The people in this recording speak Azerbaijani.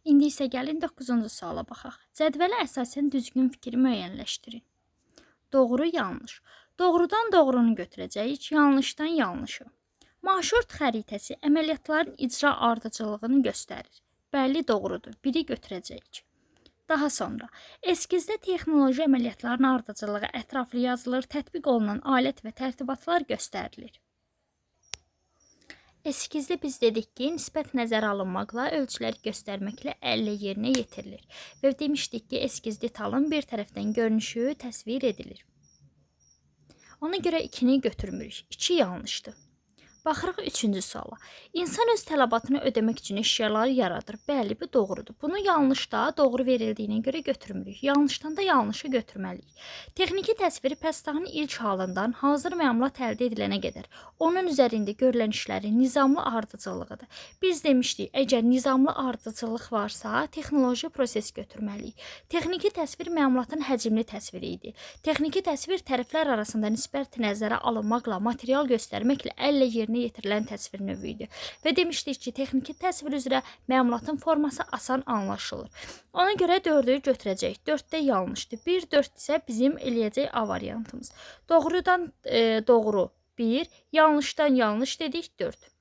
İndi isə gəlin 9-cu suala baxaq. Cədvələ əsasən düzgün fikri müəyyənləşdirin. Doğru, yanlış. Doğrudan doğrunu götürəcəyik, yanlışdan yanlışı. Marşrut xəritəsi əməliyyatların icra ardıcıllığını göstərir. Bəli, doğrudur. Biri götürəcəyik. Daha sonra, eskizdə texnoloji əməliyyatların ardıcıllığı ətraflı yazılır, tətbiq olunan alət və tərtibatlar göstərilir. Eskizdə biz dedik ki, nisbət nəzərə alınmaqla, ölçüləri göstərməklə əllə yerinə yetirilir. Və demişdik ki, eskiz detalın bir tərəfdən görünüşü təsvir edilir. Ona görə 2-ni götürmürük. 2 yanlışdır. Baxırıq 3-cü suala. İnsan öz tələbatını ödəmək üçün əşyaları yaradır. Bəli, bu doğrudur. Bunu yanlışda doğru verildiyinə görə götürmürük. Yanlışdan da yanlışı götürməliyik. Texniki təsviri pəstağın ilk halından hazır məmulat əldə edilənə qədər onun üzərində görülən işlərin nizamlı ardıcıllığıdır. Biz demişdik, əgər nizamlı ardıcıllıq varsa, texnoloji proses götürməliyik. Texniki təsvir məmulatın həcmli təsviri idi. Texniki təsvir tərəflər arasında nisbət nəzərə alınmaqla, material göstərməklə əllə yerinə yetirilən təsvir növü idi. Və demişdik ki, texniki təsvir üzrə məmulatın forması asan anlaşılır. Ona görə 4-ü götürəcəyik. 4-də yanlışdır. 1, 4 isə bizim eləyəcək A variantımız. Doğrudan doğru 1, yanlışdan yanlış dedik 4.